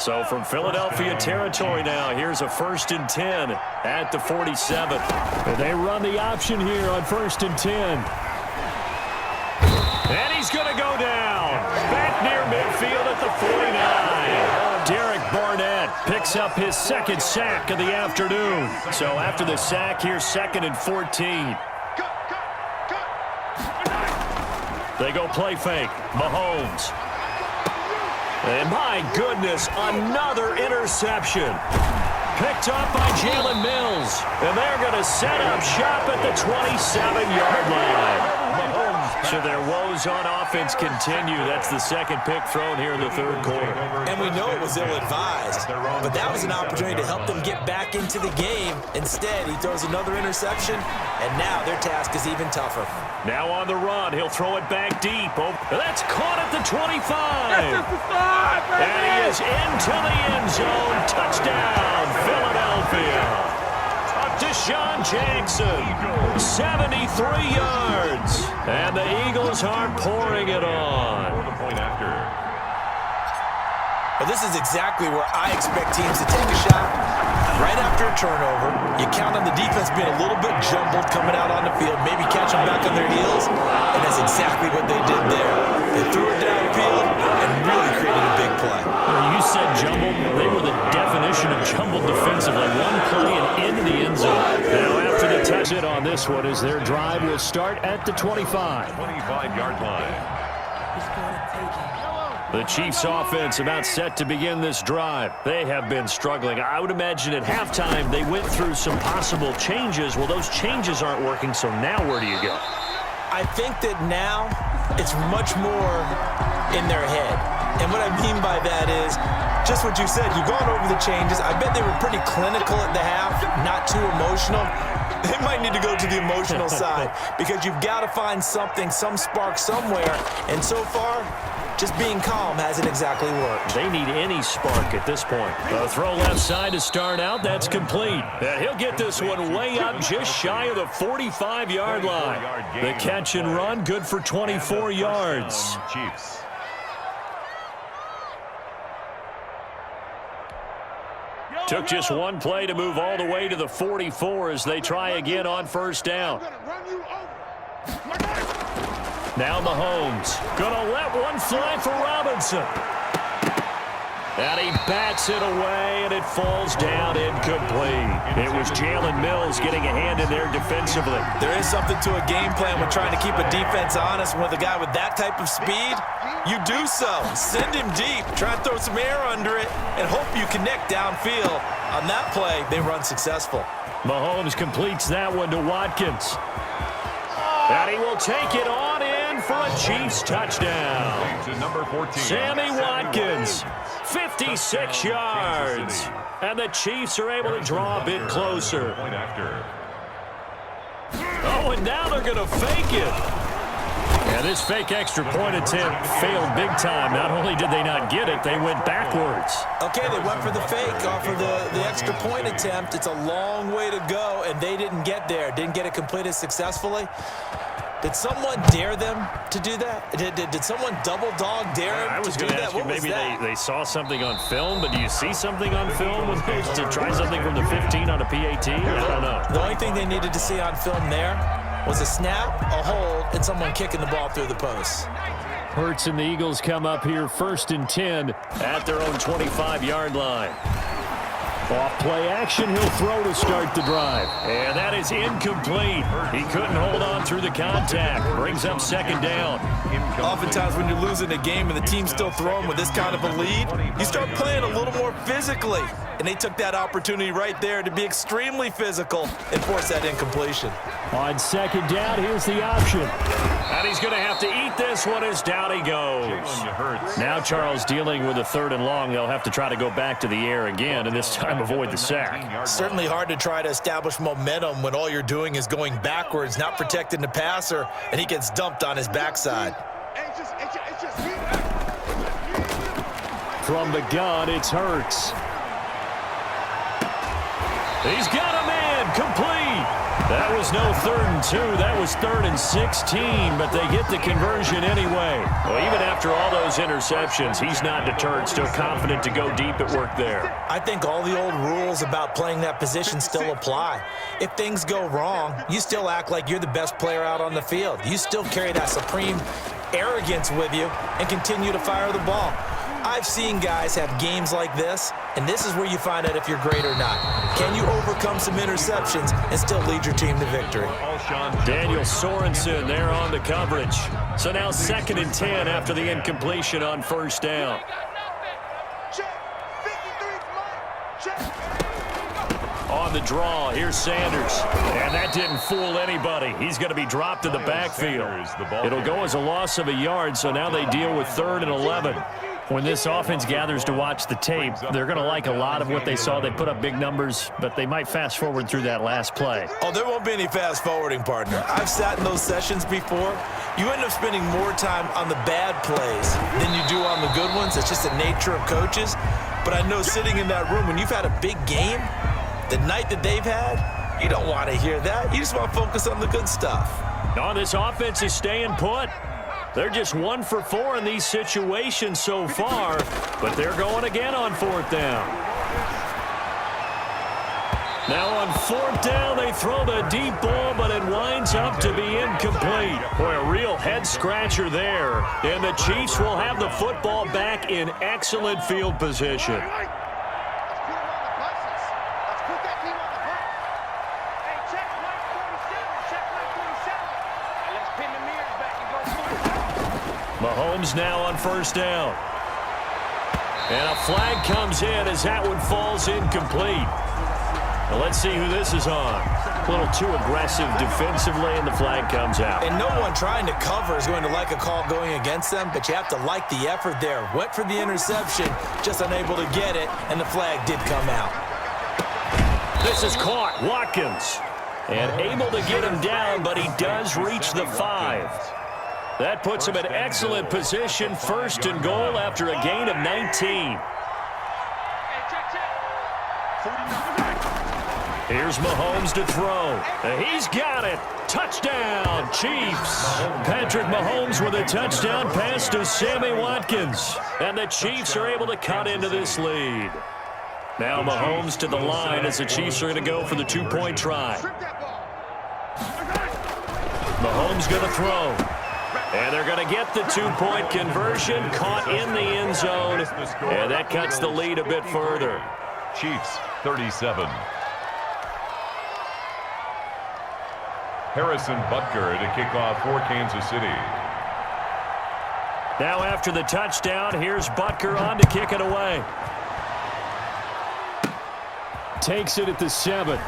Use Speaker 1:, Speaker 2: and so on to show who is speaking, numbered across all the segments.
Speaker 1: So from Philadelphia territory now, here's a 1st and 10 at the 47. And they run the option here on 1st and 10. And he's going to go down. Back near midfield at the 49. Derek Barnett picks up his 2nd sack of the afternoon. So after the sack, here's 2nd and 14. They go play fake. Mahomes. And my goodness, another interception. Picked up by Jalen Mills. And they're going to set up shop at the 27-yard line. So their woes on offense continue. That's the 2nd pick thrown here in the 3rd quarter.
Speaker 2: And we know it was ill-advised, but that was an opportunity to help them get back into the game. Instead, he throws another interception, and now their task is even tougher.
Speaker 1: Now on the run, he'll throw it back deep. That's caught at the 25. And he is into the end zone. Touchdown, Philadelphia. Deshaun Jackson, 73 yards. And the Eagles are pouring it on.
Speaker 2: Well, this is exactly where I expect teams to take a shot. Right after a turnover, you count on the defense being a little bit jumbled coming out on the field, maybe catch them back on their heels, and that's exactly what they did there. They threw it downfield and really created a big play.
Speaker 1: You said jumbled. They were the definition of jumbled defensively. One play and into the end zone. Now after the touch it on this one as their drive will start at the 25.
Speaker 3: 25-yard line.
Speaker 1: The Chiefs offense about set to begin this drive. They have been struggling. I would imagine at halftime they went through some possible changes. Well, those changes aren't working, so now where do you go?
Speaker 2: I think that now it's much more in their head. And what I mean by that is just what you said. You've gone over the changes. I bet they were pretty clinical at the half, not too emotional. They might need to go to the emotional side because you've got to find something, some spark somewhere. And so far, just being calm hasn't exactly worked.
Speaker 1: They need any spark at this point. The throw left side to start out. That's complete. And he'll get this one way up just shy of the 45-yard line. The catch and run, good for 24 yards.
Speaker 3: Chiefs.
Speaker 1: Took just one play to move all the way to the 44 as they try again on 1st down. Now Mahomes gonna let one fly for Robinson. And he bats it away, and it falls down incomplete. It was Jalen Mills getting a hand in there defensively.
Speaker 2: There is something to a game plan with trying to keep a defense honest. With a guy with that type of speed, you do so. Send him deep. Try and throw some air under it and hope you connect downfield. On that play, they run successful.
Speaker 1: Mahomes completes that one to Watkins. And he will take it on in for a Chiefs touchdown.
Speaker 3: Number 14.
Speaker 1: Sammy Watkins, 56 yards. And the Chiefs are able to draw a bit closer. Oh, and now they're going to fake it. And this fake extra point attempt failed big time. Not only did they not get it, they went backwards.
Speaker 2: Okay, they went for the fake off of the extra point attempt. It's a long way to go, and they didn't get there. Didn't get it completed successfully. Did someone dare them to do that? Did someone double dog dare them
Speaker 1: I was
Speaker 2: to do
Speaker 1: going to
Speaker 2: that?
Speaker 1: ask you,
Speaker 2: What was
Speaker 1: maybe
Speaker 2: that?
Speaker 1: they saw something on film, but do you see something on film with this to try something from the 15 on a PAT? I don't know.
Speaker 2: The only thing they needed to see on film there was a snap, a hold, and someone kicking the ball through the posts.
Speaker 1: Hurts and the Eagles come up here 1st and 10 at their own 25-yard line. Off play action, he'll throw to start the drive. And that is incomplete. He couldn't hold on through the contact. Brings up 2nd down.
Speaker 2: Oftentimes when you're losing a game and the team's still throwing with this kind of a lead, you start playing a little more physically. And they took that opportunity right there to be extremely physical and force that incompletion.
Speaker 1: On 2nd down, here's the option. And he's going to have to eat this one as down he goes. Now Charles dealing with a 3rd and long. They'll have to try to go back to the air again, and this time avoid the sack.
Speaker 2: Certainly hard to try to establish momentum when all you're doing is going backwards, not protecting the passer, and he gets dumped on his backside.
Speaker 1: From the gun, it's Hurts. He's got a man complete. That was no 3rd and 2. That was 3rd and 16, but they get the conversion anyway. Well, even after all those interceptions, he's not deterred, still confident to go deep at work there.
Speaker 2: I think all the old rules about playing that position still apply. If things go wrong, you still act like you're the best player out on the field. You still carry that supreme arrogance with you and continue to fire the ball. I've seen guys have games like this, and this is where you find out if you're great or not. Can you overcome some interceptions and still lead your team to victory?
Speaker 1: Daniel Sorensen there on the coverage. So now 2nd and 10 after the incompletion on 1st down. On the draw, here's Sanders. And that didn't fool anybody. He's going to be dropped in the backfield. It'll go as a loss of a yard, so now they deal with 3rd and 11. When this offense gathers to watch the tape, they're going to like a lot of what they saw. They put up big numbers, but they might fast forward through that last play.
Speaker 2: Oh, there won't be any fast forwarding, partner. I've sat in those sessions before. You end up spending more time on the bad plays than you do on the good ones. It's just the nature of coaches. But I know sitting in that room, when you've had a big game, the night that they've had, you don't want to hear that. You just want to focus on the good stuff.
Speaker 1: No, this offense is staying put. They're just 1 for 4 in these situations so far, but they're going again on 4th down. Now on 4th down, they throw the deep ball, but it winds up to be incomplete. Boy, a real head-scratcher there. And the Chiefs will have the football back in excellent field position. Mahomes now on 1st down. And a flag comes in as that one falls incomplete. Now let's see who this is on. A little too aggressive defensively, and the flag comes out.
Speaker 2: And no one trying to cover is going to like a call going against them, but you have to like the effort there. Went for the interception, just unable to get it, and the flag did come out.
Speaker 1: This is caught. Watkins. And able to get him down, but he does reach the 5. That puts him in excellent position, 1st and goal after a gain of 19. Here's Mahomes to throw. He's got it. Touchdown, Chiefs. Patrick Mahomes with a touchdown pass to Sammy Watkins. And the Chiefs are able to cut into this lead. Now Mahomes to the line as the Chiefs are going to go for the 2-point try. Mahomes going to throw. And they're going to get the 2-point conversion, caught in the end zone, and that cuts the lead a bit further.
Speaker 3: Chiefs 37. Harrison Butker to kick off for Kansas City.
Speaker 1: Now after the touchdown, here's Butker on to kick it away. Takes it at the 7.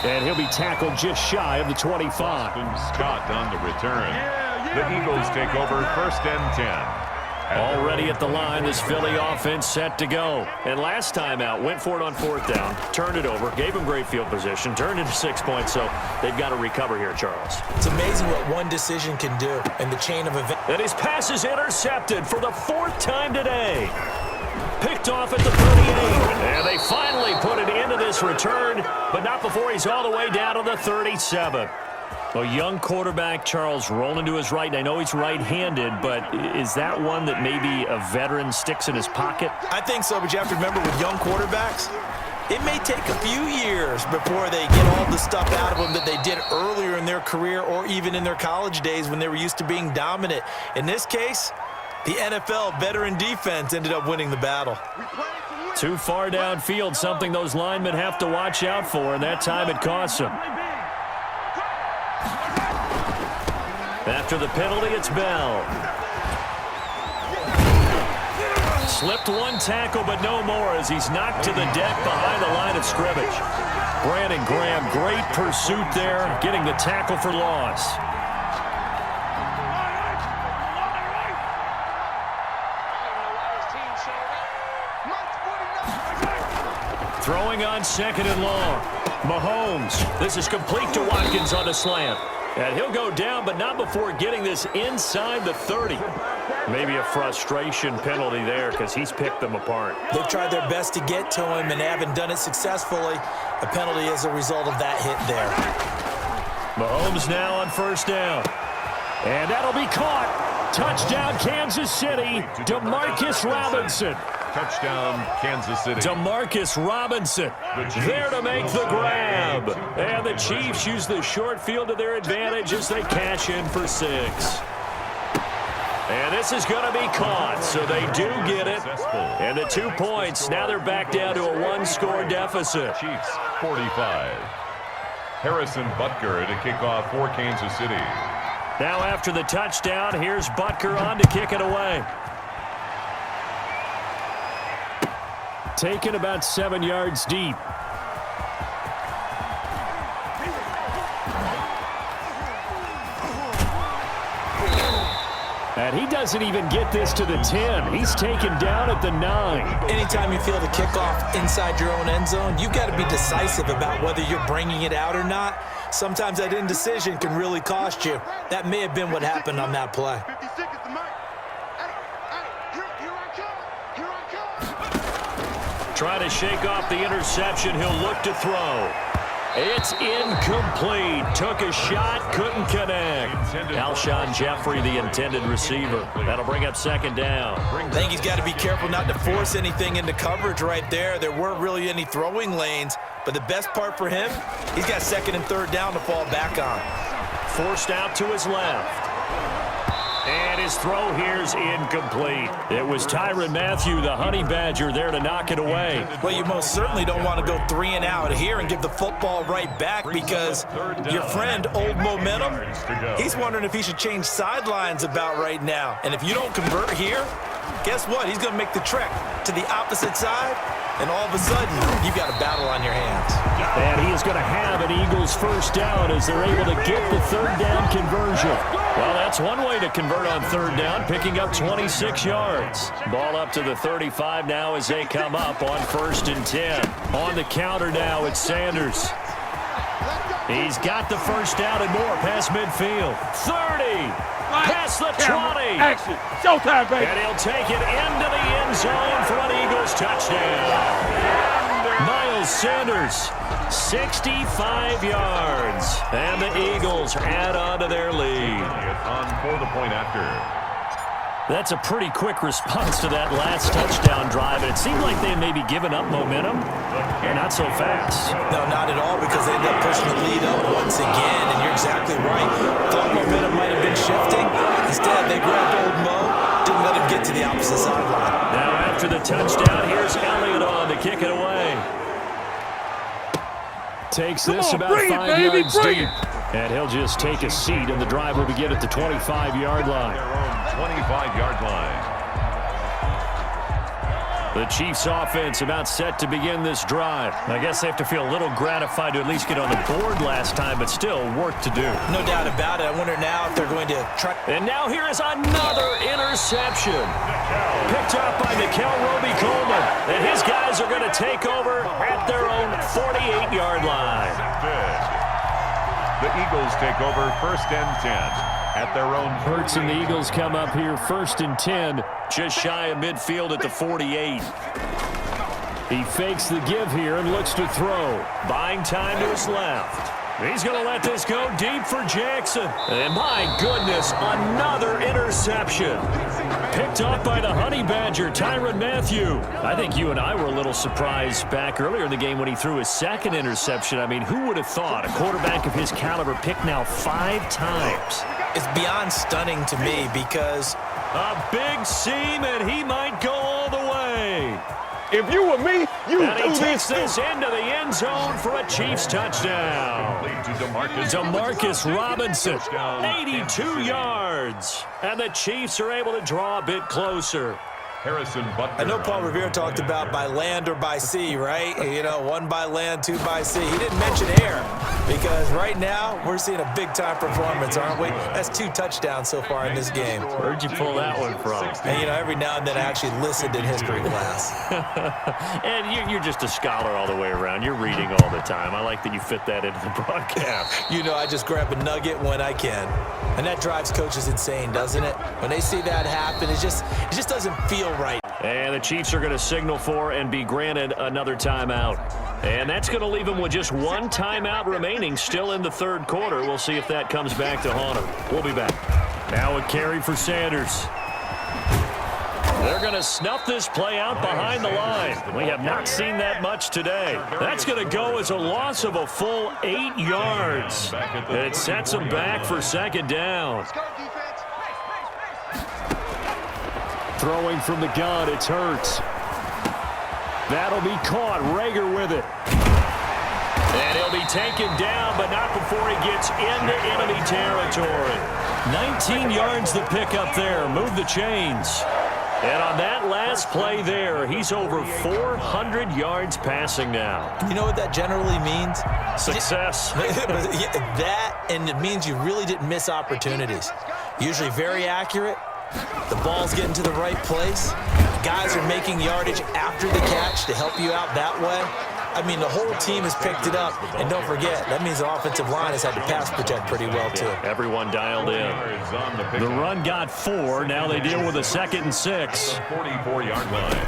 Speaker 1: And he'll be tackled just shy of the 25.
Speaker 3: Scott on the return. The Eagles take over 1st and 10.
Speaker 1: Already at the line, this Philly offense set to go. And last time out, went for it on 4th down, turned it over, gave him great field position, turned into 6 points, so they've got to recover here, Charles.
Speaker 2: It's amazing what one decision can do in the chain of events.
Speaker 1: And his pass is intercepted for the 4th time today. Picked off at the 38. And they finally put it into this return, but not before he's all the way down to the 37. A young quarterback, Charles, rolling to his right. And I know he's right-handed, but is that one that maybe a veteran sticks in his pocket?
Speaker 2: I think so, but you have to remember with young quarterbacks, it may take a few years before they get all the stuff out of them that they did earlier in their career or even in their college days when they were used to being dominant. In this case, the NFL veteran defense ended up winning the battle.
Speaker 1: Too far downfield, something those linemen have to watch out for, and that time it costs them. After the penalty, it's Bell. Slipped one tackle, but no more as he's knocked to the deck behind the line of scrimmage. Brandon Graham, great pursuit there, getting the tackle for loss. Throwing on 2nd and long. Mahomes. This is complete to Watkins on the slant. And he'll go down, but not before getting this inside the 30. Maybe a frustration penalty there because he's picked them apart.
Speaker 2: They've tried their best to get to him and haven't done it successfully. A penalty as a result of that hit there.
Speaker 1: Mahomes now on first down. And that'll be caught. Touchdown, Kansas City. DeMarcus Robinson.
Speaker 3: Touchdown, Kansas City.
Speaker 1: DeMarcus Robinson there to make the grab. And the Chiefs use the short field to their advantage as they cash in for 6. And this is going to be caught, so they do get it. And the 2 points, now they're back down to a 1-score deficit.
Speaker 3: Chiefs 45. Harrison Butker to kick off for Kansas City.
Speaker 1: Now after the touchdown, here's Butker on to kick it away. Taken about 7 yards deep. And he doesn't even get this to the 10. He's taken down at the 9.
Speaker 2: Anytime you feel the kickoff inside your own end zone, you've got to be decisive about whether you're bringing it out or not. Sometimes that indecision can really cost you. That may have been what happened on that play.
Speaker 1: Trying to shake off the interception. He'll look to throw. It's incomplete. Took a shot, couldn't connect. Alshon Jeffrey, the intended receiver. That'll bring up second down.
Speaker 2: I think he's got to be careful not to force anything into coverage right there. There weren't really any throwing lanes, but the best part for him, he's got second and third down to fall back on.
Speaker 1: Forced out to his left. And his throw here's incomplete. It was Tyrann Mathieu, the Honey Badger, there to knock it away.
Speaker 2: Well, you most certainly don't want to go 3 and out here and give the football right back because your friend, Old Momentum, he's wondering if he should change sidelines about right now. And if you don't convert here, guess what? He's going to make the trek to the opposite side, and all of a sudden, you've got a battle on your hands.
Speaker 1: And he is going to have an Eagles first down as they're able to get the third down conversion. Well, that's one way to convert on third down, picking up 26 yards. Ball up to the 35 now as they come up on 1st and 10. On the counter now, it's Sanders. He's got the first down and more past midfield. 30, past the 20.
Speaker 4: Action, showtime, baby.
Speaker 1: And he'll take it into the end zone for an Eagles touchdown. Miles Sanders, 65 yards. And the Eagles add on to their lead.
Speaker 3: On for the point after.
Speaker 1: That's a pretty quick response to that last touchdown drive. And it seemed like they may be giving up momentum. And not so fast.
Speaker 2: No, not at all, because they end up pushing the lead up once again. And you're exactly right. Thought momentum might have been shifting. Instead, they grabbed Old Mo, didn't let him get to the opposite sideline.
Speaker 1: Now after the touchdown, here's Elliott on to kick it away. Takes this about 5 yards deep. And he'll just take a seat, and the drive will begin at the 25-yard line.
Speaker 3: Their own 25-yard line.
Speaker 1: The Chiefs offense about set to begin this drive. I guess they have to feel a little gratified to at least get on the board last time, but still work to do.
Speaker 2: No doubt about it. I wonder now if they're going to try.
Speaker 1: And now here is another interception. Picked up by Nickel Roby-Coleman. And his guys are going to take over at their own 48-yard line.
Speaker 3: The Eagles take over 1st and 10. At their own.
Speaker 1: Hurts and the Eagles come up here 1st and 10, just shy of midfield at the 48. He fakes the give here and looks to throw. Buying time to his left. He's going to let this go deep for Jackson. And my goodness, another interception. Picked up by the Honey Badger, Tyrann Mathieu. I think you and I were a little surprised back earlier in the game when he threw his 2nd interception. I mean, who would have thought a quarterback of his caliber picked now 5 times?
Speaker 2: It's beyond stunning to me because
Speaker 1: a big seam, and he might go all the way.
Speaker 4: If you were me, you
Speaker 1: and
Speaker 4: do
Speaker 1: he takes
Speaker 4: this
Speaker 1: into the end zone for a Chiefs touchdown. DeMarcus Robinson, 82 yards. And the Chiefs are able to draw a bit closer.
Speaker 3: Harrison Butker.
Speaker 2: I know Paul Revere talked about by land or by sea, right? You know, 1 by land, 2 by sea. He didn't mention air. Because right now, we're seeing a big-time performance, aren't we? That's 2 touchdowns so far in this game.
Speaker 1: Where'd you pull that one from?
Speaker 2: And, you know, every now and then I actually listened in history class.
Speaker 1: And you're just a scholar all the way around. You're reading all the time. I like that you fit that into the broadcast.
Speaker 2: You know, I just grab a nugget when I can. And that drives coaches insane, doesn't it? When they see that happen, it just doesn't feel right.
Speaker 1: And the Chiefs are going to signal for and be granted another timeout. And that's going to leave them with just 1 timeout remaining still in the third quarter. We'll see if that comes back to haunt them. We'll be back. Now a carry for Sanders. They're going to snuff this play out behind the line. We have not seen that much today. That's going to go as a loss of a full 8 yards. And it sets them back for second down. Throwing from the gun, it's Hurts. That'll be caught. Rager with it. And he'll be taken down, but not before he gets into enemy territory. 19 yards the pickup there. Move the chains. And on that last play there, he's over 400 yards passing now.
Speaker 2: You know what that generally means?
Speaker 1: Success.
Speaker 2: That, and it means you really didn't miss opportunities. Usually very accurate. The ball's getting to the right place. Guys are making yardage after the catch to help you out that way. I mean, the whole team has picked it up. And don't forget, that means the offensive line has had to pass protect pretty well, too.
Speaker 1: Everyone dialed in. The run got 4. Now they deal with a 2nd and 6.
Speaker 3: 44-yard line.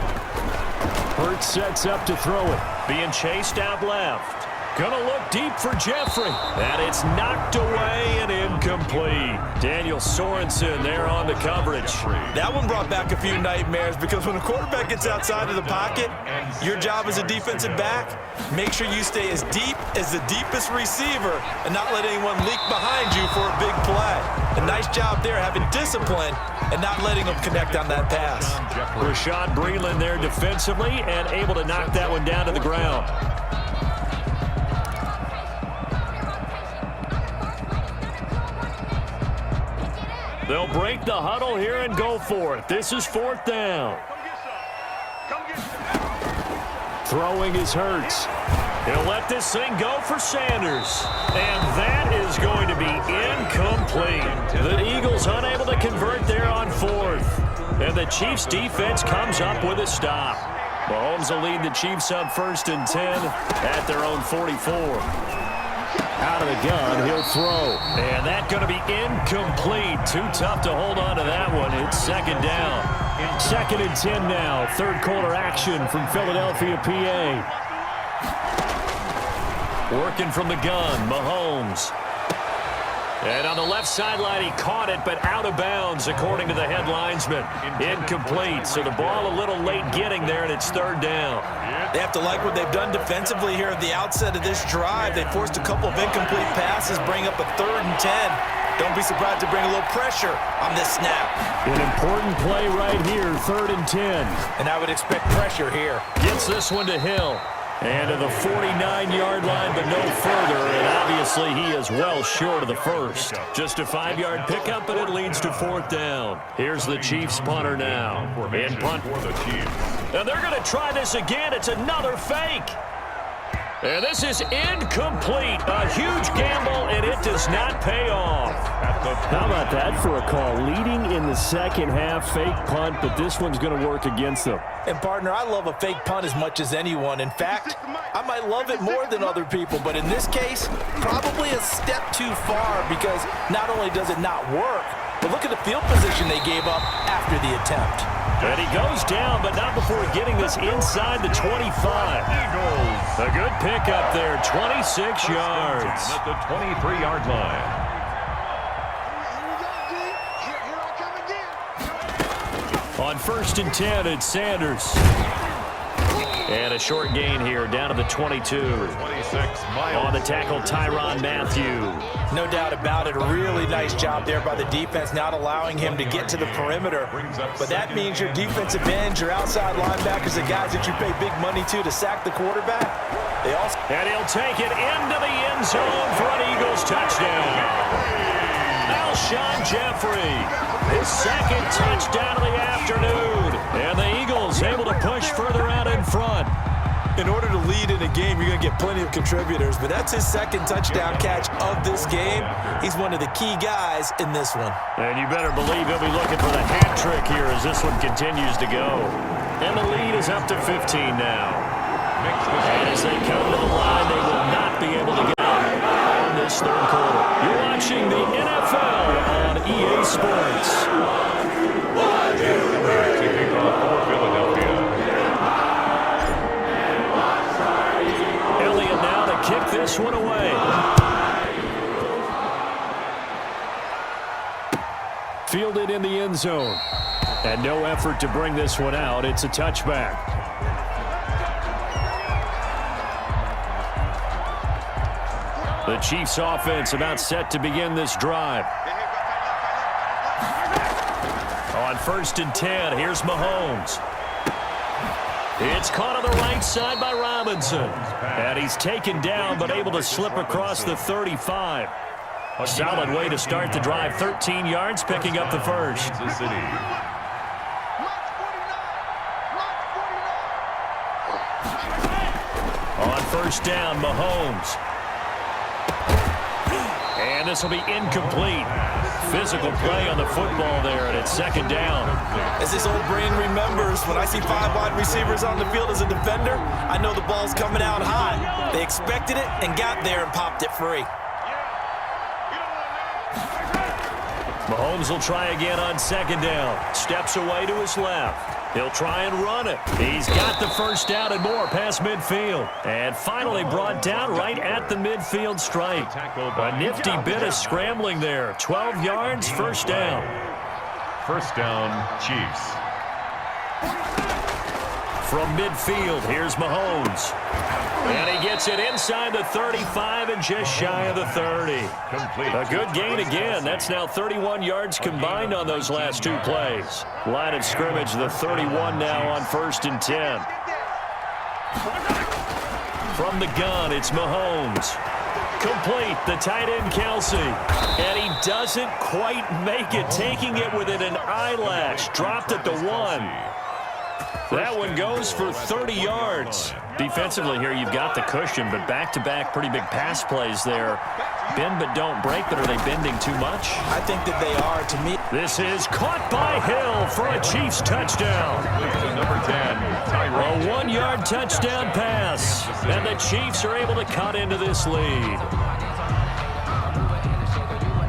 Speaker 1: Hurts sets up to throw it. Being chased out left. Gonna look deep for Jeffrey. And it's knocked away and incomplete. Daniel Sorensen there on the coverage.
Speaker 2: That one brought back a few nightmares because when a quarterback gets outside of the pocket, your job as a defensive back, make sure you stay as deep as the deepest receiver and not let anyone leak behind you for a big play. A nice job there having discipline and not letting them connect on that pass.
Speaker 1: Rashad Breeland there defensively and able to knock that one down to the ground. They'll break the huddle here and go for it. This is 4th down. Throwing is Hurts. He'll let this thing go for Sanders. And that is going to be incomplete. The Eagles unable to convert there on 4th. And the Chiefs defense comes up with a stop. Mahomes will lead the Chiefs up 1st and 10 at their own 44. Out of the gun, he'll throw. And that's going to be incomplete. Too tough to hold on to that one. It's 2nd down. 2nd and 10 now. Third quarter action from Philadelphia, PA. Working from the gun, Mahomes. And on the left sideline, he caught it, but out of bounds, according to the head linesman. Incomplete, so the ball a little late getting there, and it's 3rd down.
Speaker 2: They have to like what they've done defensively here at the outset of this drive. They forced a couple of incomplete passes, bring up a 3rd and 10. Don't be surprised to bring a little pressure on this snap.
Speaker 1: An important play right here, 3rd and 10.
Speaker 2: And I would expect pressure here.
Speaker 1: Gets this one to Hill. And to the 49-yard line, but no further. And obviously, he is well short of the first. Just a 5-yard pickup, but it leads to 4th down. Here's the Chiefs punter now. And punt for the Chiefs. And they're going to try this again. It's another fake. And this is incomplete. A huge gamble, and it does not pay off. How about that for a call? Leading in the second half, fake punt, but this one's going to work against them.
Speaker 2: And, partner, I love a fake punt as much as anyone. In fact, I might love it more than other people, but in this case, probably a step too far because not only does it not work, but look at the field position they gave up after the attempt.
Speaker 1: And he goes down, but not before getting this inside the 25. A good pickup there, 26 yards.
Speaker 3: At the 23-yard line.
Speaker 1: On 1st and 10, it's Sanders. And a short gain here, down to the 22.
Speaker 3: 26 miles.
Speaker 1: On the tackle, Tyrann Mathieu.
Speaker 2: No doubt about it. A really nice job there by the defense, not allowing him to get to the perimeter. But that means your defensive ends, your outside linebackers, the guys that you pay big money to sack the quarterback. They also
Speaker 1: And he'll take it into the end zone for an Eagles touchdown. Alshon Jeffrey, his 2nd touchdown of the afternoon. And the Eagles able to push further out in front.
Speaker 2: In order to lead in a game, you're going to get plenty of contributors, but that's his second touchdown catch of this game. He's one of the key guys in this one.
Speaker 1: And you better believe he'll be looking for the hat trick here as this one continues to go. And the lead is up to 15 now. And as they come to the line, they will not be able to get out in this third quarter. You're watching the NFL on EA Sports.
Speaker 3: Kicking off for Philadelphia.
Speaker 1: Elliott now to kick this one away. Fielded in the end zone. And no effort to bring this one out. It's a touchback. The Chiefs offense about set to begin this drive. On 1st and 10, here's Mahomes. It's caught on the right side by Robinson. And he's taken down but able to slip across the 35. A solid way to start the drive. 13 yards, picking up the first.
Speaker 3: Kansas City.
Speaker 1: On 1st down, Mahomes. And this will be incomplete. Physical play on the football there, and it's 2nd down.
Speaker 2: As his old brain remembers, when I see 5 wide receivers on the field as a defender, I know the ball's coming out high. They expected it and got there and popped it free.
Speaker 1: Mahomes will try again on 2nd down. Steps away to his left. He'll try and run it. He's got the first down and more past midfield. And finally brought down right at the midfield stripe. A nifty bit of scrambling there. 12 yards, 1st down.
Speaker 3: 1st down, Chiefs.
Speaker 1: From midfield, here's Mahomes. And he gets it inside the 35 and just shy of the 30.
Speaker 3: Complete.
Speaker 1: A good gain again. That's now 31 yards combined on those last 2 plays. Line of scrimmage, the 31 now on 1st and 10. From the gun, it's Mahomes. Complete, the tight end, Kelsey. And he doesn't quite make it, taking it within an eyelash. Dropped at the 1. That one goes for 30 yards. Defensively here, you've got the cushion, but back-to-back pretty big pass plays there. Bend but don't break, but are they bending too much?
Speaker 2: I think that they are, to me.
Speaker 1: This is caught by Hill for a Chiefs touchdown.
Speaker 3: Number 10,
Speaker 1: A 1-yard touchdown pass, and the Chiefs are able to cut into this lead.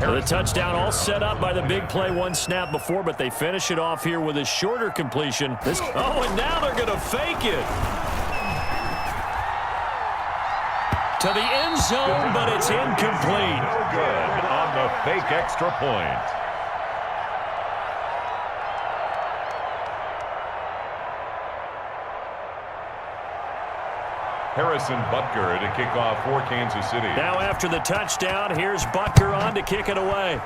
Speaker 1: The touchdown all set up by the big play 1 snap before, but they finish it off here with a shorter completion. And now they're going to fake it. To the end zone, but it's incomplete.
Speaker 3: No good on the fake extra point. Harrison Butker to kick off for Kansas City.
Speaker 1: Now after the touchdown, here's Butker on to kick it away.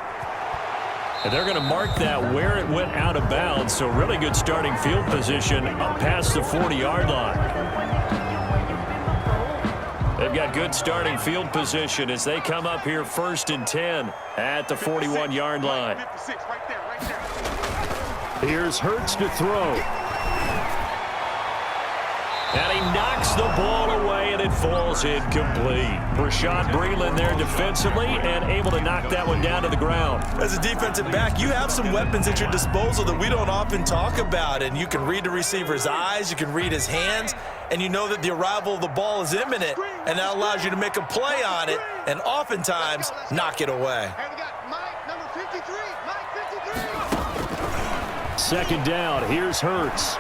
Speaker 1: And they're going to mark that where it went out of bounds, so really good starting field position up past the 40-yard line. They've got good starting field position as they come up here 1st and 10 at the 41-yard line. Here's Hurts to throw. And he knocks the ball away, and it falls incomplete. Rashad Breeland there defensively and able to knock that one down to the ground.
Speaker 2: As a defensive back, you have some weapons at your disposal that we don't often talk about. And you can read the receiver's eyes, you can read his hands, and you know that the arrival of the ball is imminent, and that allows you to make a play on it and oftentimes knock it away.
Speaker 1: 2nd down, here's Hurts.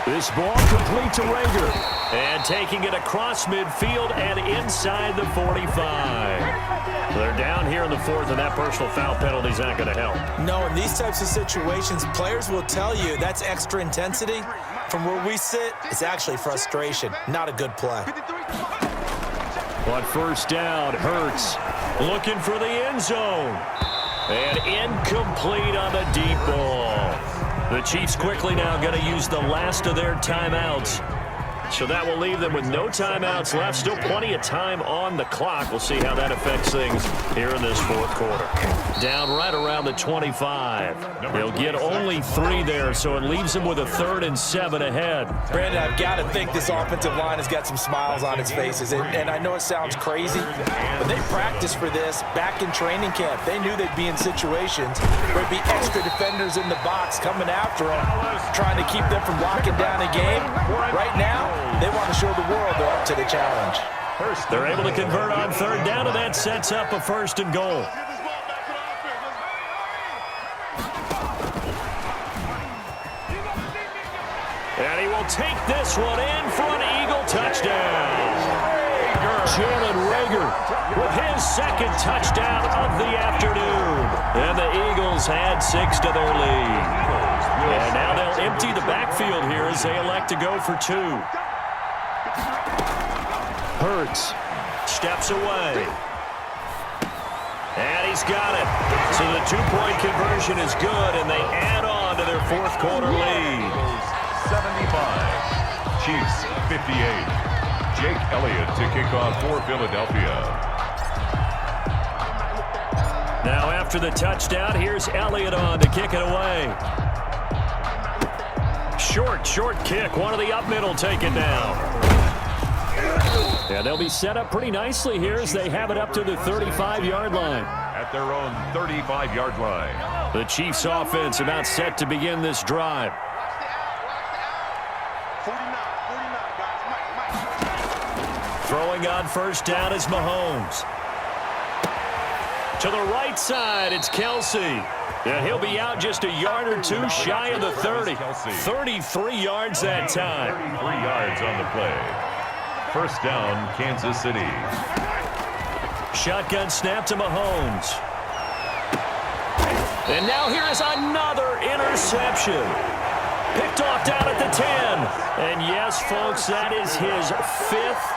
Speaker 1: This ball complete to Rager. And taking it across midfield and inside the 45. They're down here in the 4th, and that personal foul penalty is not going to help.
Speaker 2: No, in these types of situations, players will tell you that's extra intensity. From where we sit, it's actually frustration. Not a good play.
Speaker 1: On 1st down, Hurts looking for the end zone. And incomplete on the deep ball. The Chiefs quickly now going to use the last of their timeouts. So that will leave them with no timeouts left. Still plenty of time on the clock. We'll see how that affects things here in this fourth quarter. Down right around the 25. They'll get only 3 there, so it leaves them with a 3rd and 7 ahead.
Speaker 2: Brandon, I've got to think this offensive line has got some smiles on its faces. And I know it sounds crazy, but they practiced for this back in training camp. They knew they'd be in situations where there'd be extra defenders in the box coming after them, trying to keep them from locking down a game. Right now, they want to show the world they're up to the challenge.
Speaker 1: They're able to convert on 3rd down, and that sets up a 1st and goal. And he will take this one in for an Eagle touchdown. Jalen Reagor with his 2nd touchdown of the afternoon. And the Eagles add 6 to their lead. And now they'll empty the backfield here as they elect to go for 2. Hurts steps away. And he's got it. So the 2-point conversion is good, and they add on to their 4th quarter lead.
Speaker 3: 75. Chiefs 58. Jake Elliott to kick off for Philadelphia.
Speaker 1: Now after the touchdown, here's Elliott on to kick it away. Short kick. One of the up middle taken down. And they'll be set up pretty nicely here as they have it up to the 35-yard line.
Speaker 3: At their own 35-yard line.
Speaker 1: The Chiefs offense about set to begin this drive. Throwing on 1st down is Mahomes. To the right side, it's Kelsey. And he'll be out just a yard or 2 shy of the 30. 33 yards that time.
Speaker 3: 33 yards on the play. 1st down, Kansas City.
Speaker 1: Shotgun snap to Mahomes. And now here is another interception. Picked off down at the 10. And yes, folks, that is his 5th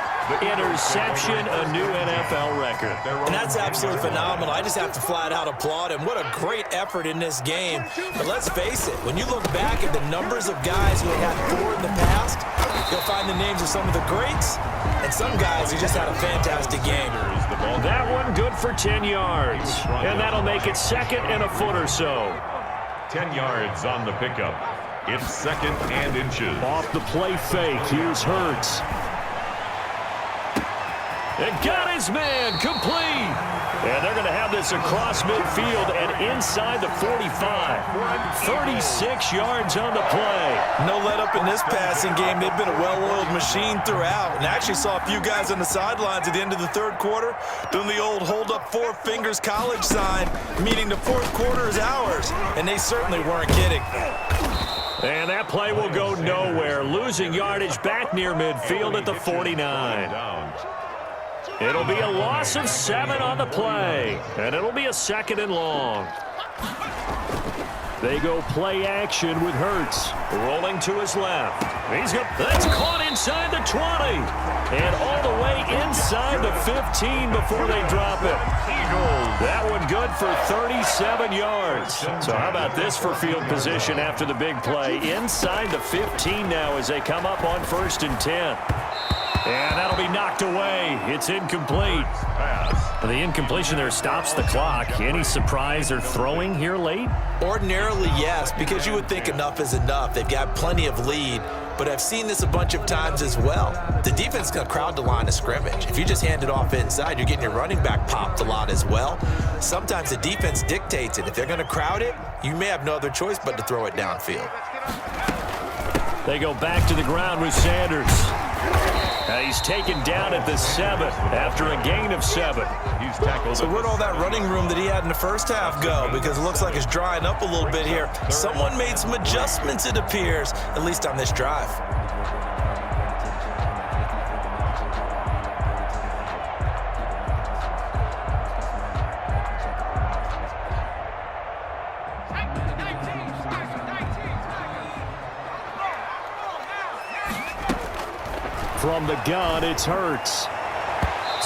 Speaker 1: interception, a new NFL record.
Speaker 2: And that's absolutely phenomenal. I just have to flat out applaud him. What a great effort in this game. But let's face it, when you look back at the numbers of guys who have had 4 in the past, you'll find the names of some of the greats and some guys who just had a fantastic game.
Speaker 1: That one good for 10 yards. And that'll make it 2nd and a foot or so.
Speaker 3: 10 yards on the pickup. It's 2nd and inches.
Speaker 1: Off the play fake, here's Hurts. And got his man complete. And they're going to have this across midfield and inside the 45. 36 yards on the play.
Speaker 2: No let up in this passing game. They've been a well-oiled machine throughout. And I actually saw a few guys on the sidelines at the end of the 3rd quarter doing the old hold up 4 fingers college sign, meaning the 4th quarter is ours. And they certainly weren't kidding.
Speaker 1: And that play will go nowhere. Losing yardage back near midfield at the 49. It'll be a loss of 7 on the play. And it'll be a 2nd and long. They go play action with Hurts. Rolling to his left. That's caught inside the 20. And all the way inside the 15 before they drop it. That one good for 37 yards. So how about this for field position after the big play? Inside the 15 now as they come up on 1st and 10. And that'll be knocked away. It's incomplete. The incompletion there stops the clock. Any surprise they're throwing here late?
Speaker 2: Ordinarily, yes, because you would think enough is enough. They've got plenty of lead, but I've seen this a bunch of times as well. The defense is going to crowd the line of scrimmage. If you just hand it off inside, you're getting your running back popped a lot as well. Sometimes the defense dictates it. If they're going to crowd it, you may have no other choice but to throw it downfield.
Speaker 1: They go back to the ground with Sanders. He's taken down at the 7 after a gain of 7.
Speaker 3: He's tackled.
Speaker 2: So where'd all that running room that he had in the 1st half go? Because it looks like it's drying up a little bit here. Someone made some adjustments, it appears, at least on this drive.
Speaker 1: From the gun, it's Hurts.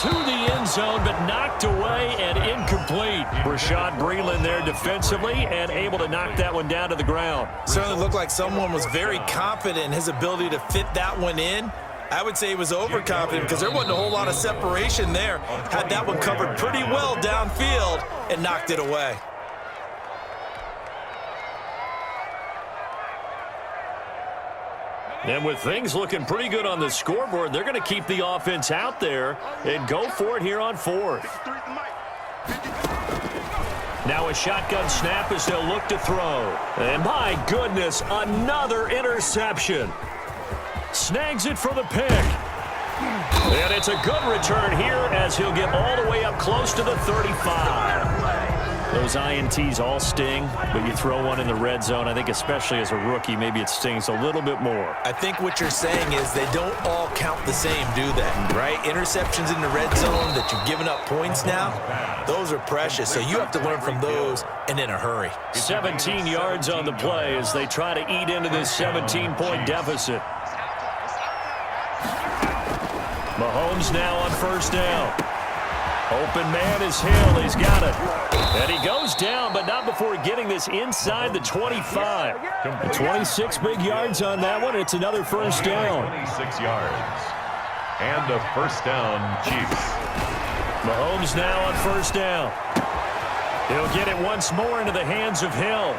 Speaker 1: To the end zone, but knocked away and incomplete. Rashad Breeland there defensively and able to knock that one down to the ground.
Speaker 2: Certainly looked like someone was very confident in his ability to fit that one in. I would say he was overconfident because there wasn't a whole lot of separation there. Had that one covered pretty well downfield and knocked it away.
Speaker 1: And with things looking pretty good on the scoreboard, they're going to keep the offense out there and go for it here on 4th. Now a shotgun snap as they'll look to throw. And my goodness, another interception. Snags it for the pick. And it's a good return here as he'll get all the way up close to the 35. Those INTs all sting, but you throw one in the red zone, I think especially as a rookie, maybe it stings a little bit more.
Speaker 2: I think what you're saying is they don't all count the same, do they? Right? Interceptions in the red zone that you've given up points now, those are precious. So you have to learn from those and in a hurry.
Speaker 1: 17 yards on the play as they try to eat into this 17-point deficit. Mahomes now on first down. Open man is Hill. He's got it. And he goes down, but not before getting this inside the 25. 26 big yards on that one. It's another first down.
Speaker 3: 26 yards. And a first down, Chiefs.
Speaker 1: Mahomes now on first down. He'll get it once more into the hands of Hill.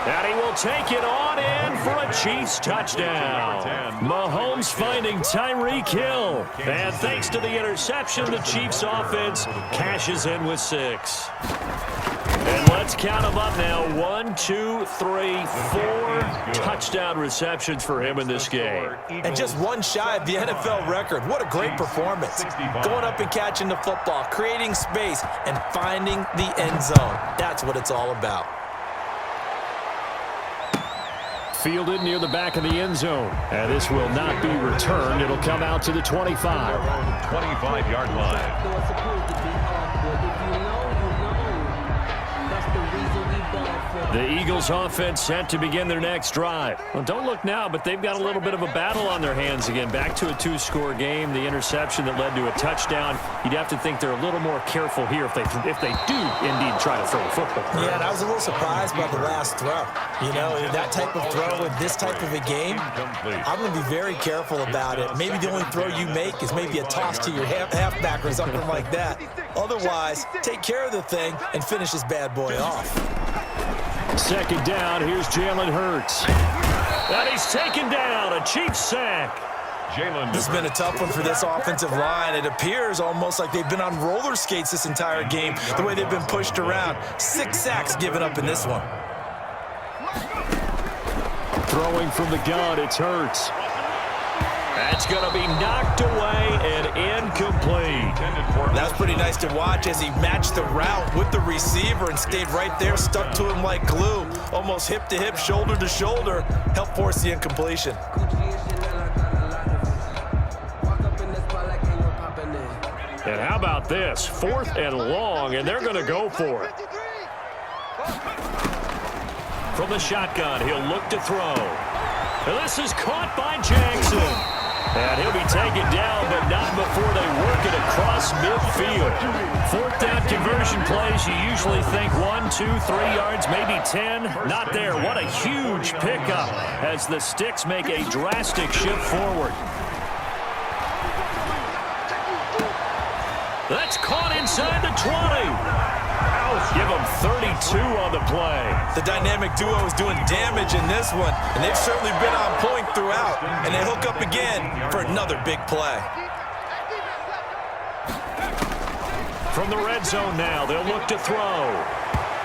Speaker 1: And he will take it on in for a Chiefs touchdown. Mahomes finding Tyreek Hill. And thanks to the interception, the Chiefs offense cashes in with 6. And let's count them up now. 1, 2, 3, 4 touchdown receptions for him in this game.
Speaker 2: And just one shy of the NFL record. What a great performance. Going up and catching the football, creating space, and finding the end zone. That's what it's all about.
Speaker 1: Fielded near the back of the end zone. And this will not be returned. It'll come out to the 25.
Speaker 3: 25-yard line.
Speaker 1: The Eagles offense set to begin their next drive. Well, don't look now, but they've got a little bit of a battle on their hands again. Back to a 2-score game. The interception that led to a touchdown. You'd have to think they're a little more careful here if they do indeed try to throw the football.
Speaker 2: Yeah, and I was a little surprised by the last throw. You know, that type of throw in this type of a game, I'm going to be very careful about it. Maybe the only throw you make is maybe a toss to your halfback or something like that. Otherwise, take care of the thing and finish this bad boy off.
Speaker 1: Second down, here's Jalen Hurts. And he's taken down, a Chiefs sack.
Speaker 2: This has been a tough one for this offensive line. It appears almost like they've been on roller skates this entire game, the way they've been pushed around. 6 sacks given up in this one.
Speaker 1: Throwing from the gun, it's Hurts. That's going to be knocked away and incomplete.
Speaker 2: That's pretty nice to watch as he matched the route with the receiver and stayed right there, stuck to him like glue. Almost hip to hip, shoulder to shoulder, helped force the incompletion.
Speaker 1: And how about this? 4th and long, and they're going to go for it. From the shotgun, he'll look to throw. And this is caught by Jackson. And he'll be taken down, but not before they work it across midfield. 4th down conversion plays, you usually think 1, 2, 3 yards, maybe 10. Not there. What a huge pickup as the Sticks make a drastic shift forward. That's caught inside the 20. Give them 32 on the play.
Speaker 2: The dynamic duo is doing damage in this one, and they've certainly been on point throughout. And they hook up again for another big play.
Speaker 1: From the red zone now, they'll look to throw.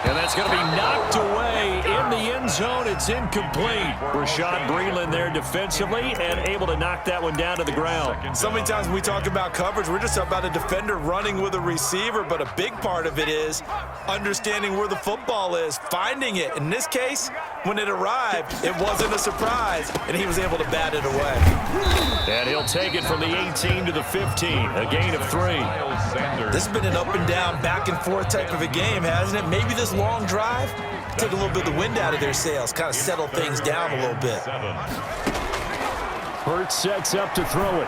Speaker 1: And that's going to be knocked away in the end zone. It's incomplete. Rashad Breeland there defensively and able to knock that one down to the ground.
Speaker 2: So many times when we talk about coverage, we're just about a defender running with a receiver, but a big part of it is understanding where the football is, finding it. In this case, when it arrived, it wasn't a surprise, and he was able to bat it away.
Speaker 1: And he'll take it from the 18 to the 15, a gain of 3.
Speaker 2: This has been an up and down, back and forth type of a game, hasn't it? Maybe this long drive, take a little bit of the wind out of their sails, kind of settle things down a little bit.
Speaker 1: Hurts sets up to throw it.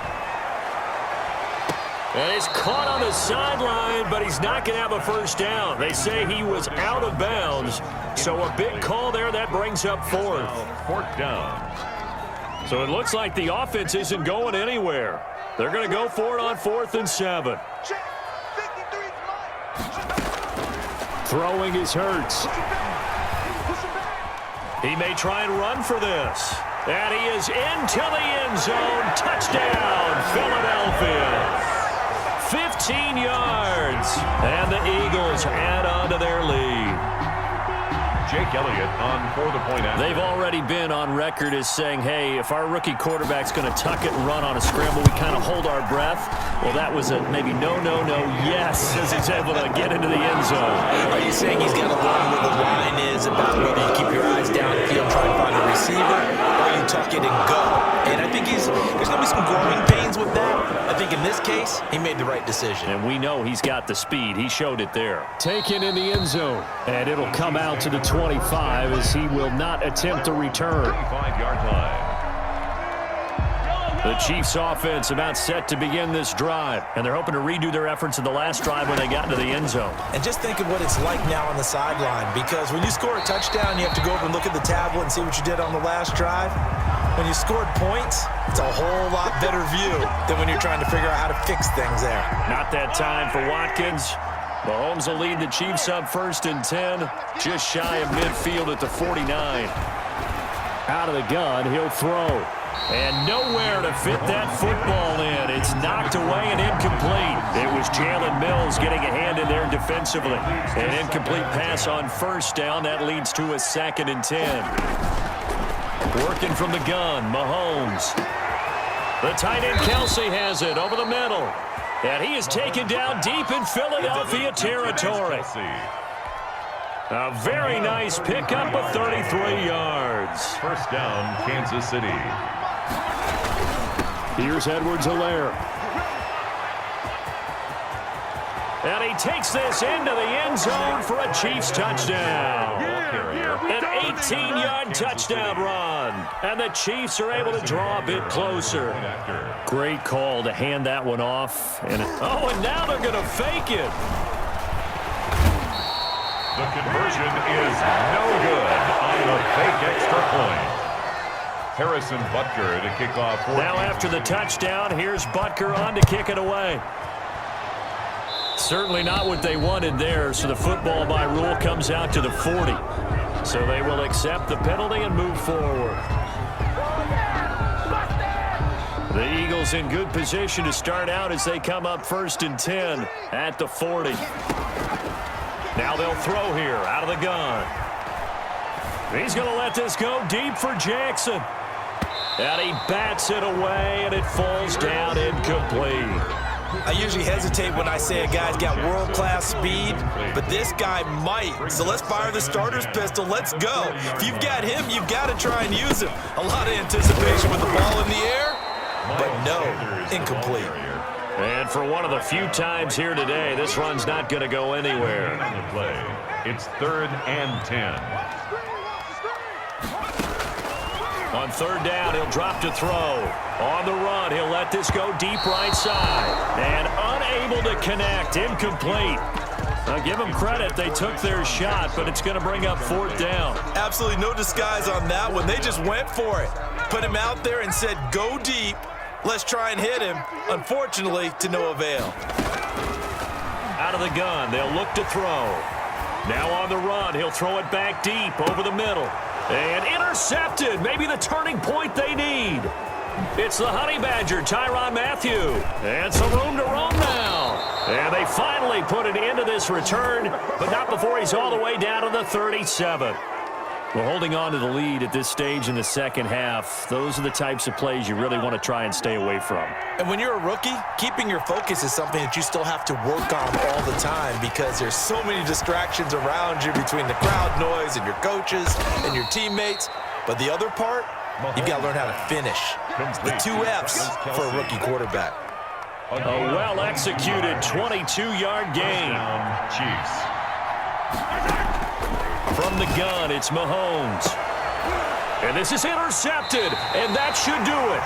Speaker 1: And it's caught on the sideline, but he's not going to have a first down. They say he was out of bounds, so a big call there that brings up 4th.
Speaker 3: 4th down.
Speaker 1: So it looks like the offense isn't going anywhere. They're going to go for it on 4th and 7. Throwing is Hurts. He may try and run for this. And he is into the end zone. Touchdown, Philadelphia. 15 yards. And the Eagles add on to their lead.
Speaker 3: Jake Elliott on for the point after.
Speaker 1: They've already been on record as saying, hey, if our rookie quarterback's going to tuck it and run on a scramble, we kind of hold our breath. Well, that was a maybe no, yes, as he's able to get into the end zone.
Speaker 2: Are you saying he's got to learn where the line is about whether you keep your eyes downfield, try to find a receiver, or you tuck it and go? And I think there's going to be some growing pains with that. I think in this case, he made the right decision.
Speaker 1: And we know he's got the speed. He showed it there. Taken in the end zone. And it'll come out to the 25 as he will not attempt to return.
Speaker 3: 35-yard line.
Speaker 1: The Chiefs offense about set to begin this drive. And they're hoping to redo their efforts in the last drive when they got into the end zone.
Speaker 2: And just think of what it's like now on the sideline, because when you score a touchdown, you have to go over and look at the tablet and see what you did on the last drive. When you scored points, it's a whole lot better view than when you're trying to figure out how to fix things there.
Speaker 1: Not that time for Watkins. Mahomes will lead the Chiefs up 1st and 10, just shy of midfield at the 49. Out of the gun, he'll throw. And nowhere to fit that football in. It's knocked away and incomplete. It was Jalen Mills getting a hand in there defensively. An incomplete pass on 1st down. That leads to a 2nd and 10. Working from the gun, Mahomes. The tight end Kelsey has it over the middle. And he is taken down deep in Philadelphia territory. A very nice pickup of 33 yards.
Speaker 3: 1st down, Kansas City.
Speaker 1: Here's Edwards-Helaire. And he takes this into the end zone for a Chiefs touchdown. An 18-yard touchdown run. And the Chiefs are able to draw a bit closer. Great call to hand that one off. And now they're going to fake it.
Speaker 3: The conversion is no good on the fake extra point. Harrison Butker to kick off.
Speaker 1: Now after the touchdown, here's Butker on to kick it away. Certainly not what they wanted there, so the football by rule comes out to the 40. So they will accept the penalty and move forward. The Eagles in good position to start out as they come up 1st and 10 at the 40. Now they'll throw here out of the gun. He's going to let this go deep for Jackson. And he bats it away, and it falls down incomplete.
Speaker 2: I usually hesitate when I say a guy's got world-class speed, but this guy might. So let's fire the starter's pistol. Let's go. If you've got him, you've got to try and use him. A lot of anticipation with the ball in the air, but no, incomplete.
Speaker 1: And for one of the few times here today, this run's not going to go anywhere.
Speaker 3: It's 3rd and 10.
Speaker 1: On 3rd down, he'll drop to throw. On the run, he'll let this go deep right side. And unable to connect, incomplete. Now give them credit, they took their shot, but it's going to bring up 4th down.
Speaker 2: Absolutely no disguise on that one. They just went for it. Put him out there and said, go deep. Let's try and hit him. Unfortunately, to no avail.
Speaker 1: Out of the gun, they'll look to throw. Now on the run, he'll throw it back deep over the middle. And intercepted, maybe the turning point they need. It's the Honey Badger, Tyrann Mathieu. And some room to roam now. And they finally put an end to this return, but not before he's all the way down to the 37. Well, holding on to the lead at this stage in the 2nd half, those are the types of plays you really want to try and stay away from.
Speaker 2: And when you're a rookie, keeping your focus is something that you still have to work on all the time because there's so many distractions around you between the crowd noise and your coaches and your teammates. But the other part, you've got to learn how to finish. The 2 F's for a rookie quarterback.
Speaker 1: A well-executed 22-yard gain.
Speaker 3: Chiefs.
Speaker 1: From the gun, it's Mahomes. And this is intercepted, and that should do it.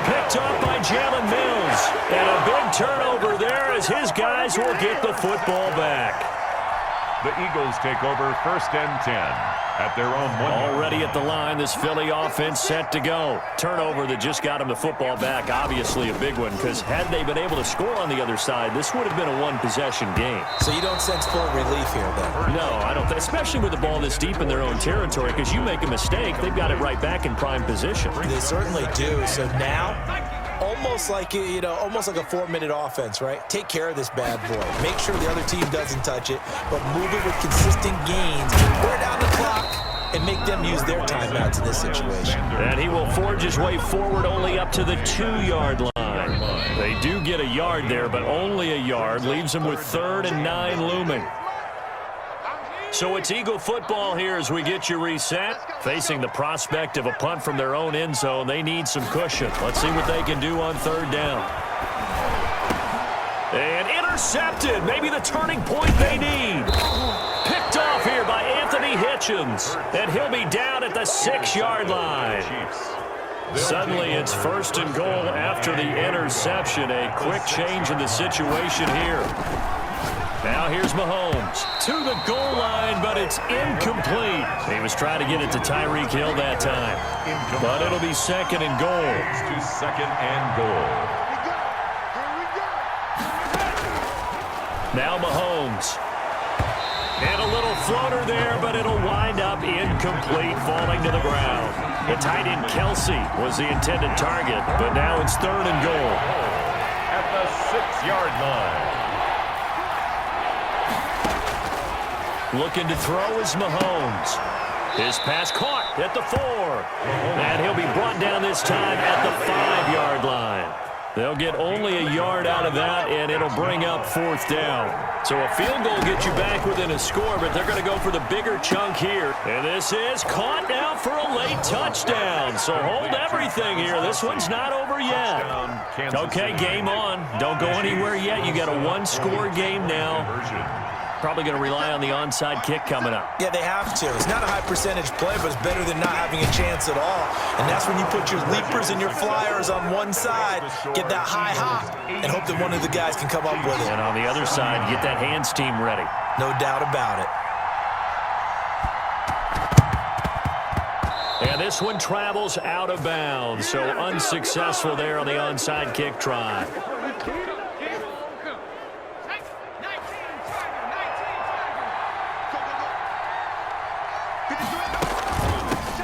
Speaker 1: Picked up by Jalen Mills. And a big turnover there as his guys will get the football back.
Speaker 3: The Eagles take over 1st and 10. at their own 1 yard.
Speaker 1: Already at the line, this Philly offense set to go. Turnover that just got him the football back, obviously a big one, because had they been able to score on the other side, this would have been a one-possession game.
Speaker 2: So you don't sense full relief here, then?
Speaker 1: No, I don't. Especially with the ball this deep in their own territory, because you make a mistake, they've got it right back in prime position.
Speaker 2: They certainly do. So now, almost like a 4-minute offense, right? Take care of this bad boy. Make sure the other team doesn't touch it, but move it with consistent gains. Wear down the clock and make them use their timeouts in this situation.
Speaker 1: And he will forge his way forward only up to the 2-yard line. They do get a yard there, but only a yard. Leaves them with 3rd and 9 looming. So it's Eagle football here as we get you reset. Facing the prospect of a punt from their own end zone, they need some cushion. Let's see what they can do on 3rd down. And intercepted. Maybe the turning point they need. Picked off here by Anthony Hitchens. And he'll be down at the 6-yard line. Suddenly it's 1st and goal after the interception. A quick change in the situation here. Now here's Mahomes to the goal line, but it's incomplete. He was trying to get it to Tyreek Hill that time. But it'll be 2nd and goal.
Speaker 3: To 2nd and goal.
Speaker 1: Now Mahomes. And a little floater there, but it'll wind up incomplete, falling to the ground. The tight end Kelsey was the intended target, but now it's 3rd and goal.
Speaker 3: At the 6-yard line.
Speaker 1: Looking to throw is Mahomes. His pass caught at the 4. And he'll be brought down this time at the 5-yard line. They'll get only a yard out of that, and it'll bring up 4th down. So a field goal gets you back within a score, but they're going to go for the bigger chunk here. And this is caught now for a late touchdown. So hold everything here. This one's not over yet. Okay, game on. Don't go anywhere yet. You got a 1-score game now. Probably going to rely on the onside kick coming up.
Speaker 2: Yeah, they have to. It's not a high percentage play, but it's better than not having a chance at all. And that's when you put your leapers and your flyers on one side, get that high hop, and hope that one of the guys can come up with it.
Speaker 1: And on the other side, get that hands team ready.
Speaker 2: No doubt about it.
Speaker 1: And this one travels out of bounds, so unsuccessful there on the onside kick try.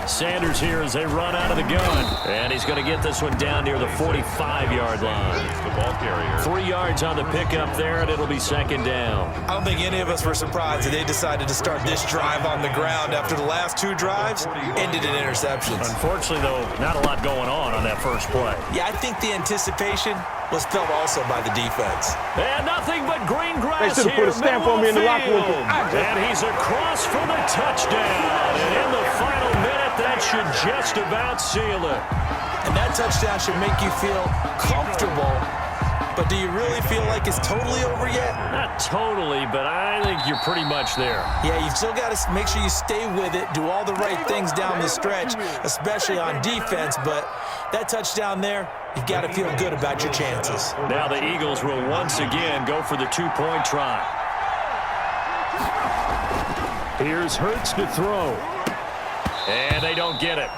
Speaker 1: Sanders here as they run out of the gun. And he's going to get this one down near the 45-yard line.
Speaker 3: The ball carrier.
Speaker 1: 3 yards on the pickup there, and it'll be 2nd down.
Speaker 2: I don't think any of us were surprised that they decided to start this drive on the ground after the last 2 drives ended in interceptions.
Speaker 1: Unfortunately, though, not a lot going on that first play.
Speaker 2: Yeah, I think the anticipation was felt also by the defense.
Speaker 1: And nothing but green grass
Speaker 4: They should have put a stamp on me in the locker room.
Speaker 1: And he's across for the touchdown. And in the final minute, that should just about seal it.
Speaker 2: And that touchdown should make you feel comfortable. But do you really feel like it's totally over yet?
Speaker 1: Not totally, but I think you're pretty much there.
Speaker 2: Yeah, you've still got to make sure you stay with it, do all the right things down the stretch, especially on defense. But that touchdown there, you've got to feel good about your chances.
Speaker 1: Now the Eagles will once again go for the 2-point try. Here's Hurts to throw. And they don't get it.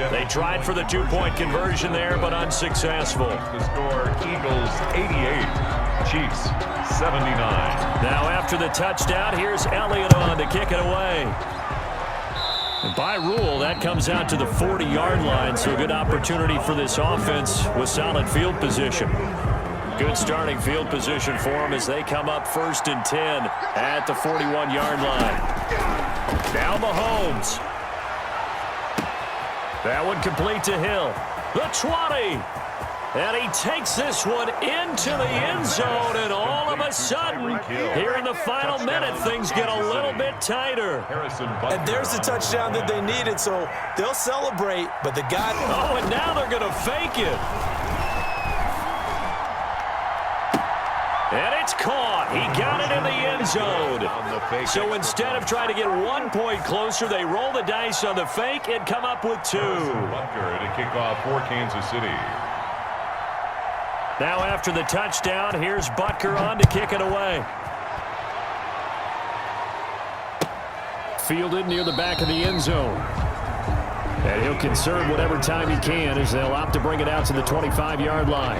Speaker 1: They tried for the 2-point conversion there, but unsuccessful.
Speaker 3: The score, Eagles 88, Chiefs 79.
Speaker 1: Now after the touchdown, here's Elliott on to kick it away. And by rule, that comes out to the 40-yard line, so a good opportunity for this offense with solid field position. Good starting field position for them as they come up 1st and 10 at the 41-yard line. Now Mahomes. That one complete to Hill. The 20. And he takes this one into the end zone, and all of a sudden, here in the final minute, things get a little bit tighter.
Speaker 2: And there's the touchdown that they needed, so they'll celebrate, but the guy...
Speaker 1: Oh, and now they're going to fake it. And it's caught. He got it in the end zone. So instead of trying to get 1 point closer, they roll the dice on the fake and come up with 2.
Speaker 3: Butker to kick off for Kansas City.
Speaker 1: Now after the touchdown, here's Butker on to kick it away. fielded near the back of the end zone. And he'll conserve whatever time he can as they'll opt to bring it out to the 25-yard line.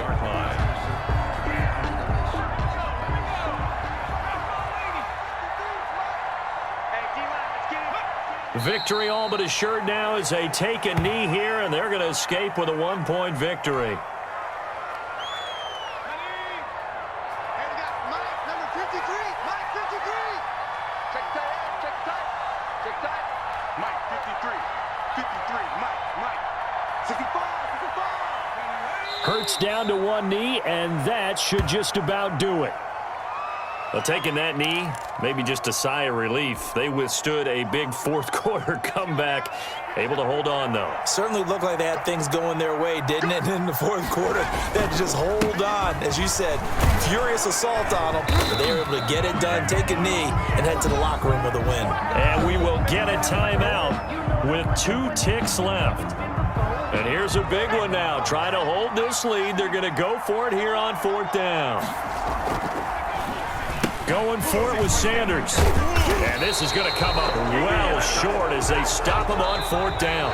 Speaker 1: Victory all but assured now as they take a knee here, and they're going to escape with a 1-point victory. Hurts down to one knee, and that should just about do it. Well, taking that knee, maybe just a sigh of relief. They withstood a big fourth-quarter comeback. Able to hold on, though.
Speaker 2: Certainly looked like they had things going their way, didn't it? In the fourth quarter, they had to just hold on. As you said, furious assault on them. But they were able to get it done, take a knee, and head to the locker room with a win.
Speaker 1: And we will get a timeout with 2 ticks left. And here's a big one now. Trying to hold this lead. They're going to go for it here on 4th down. Going for it with Sanders. And this is going to come up well short as they stop him on 4th down.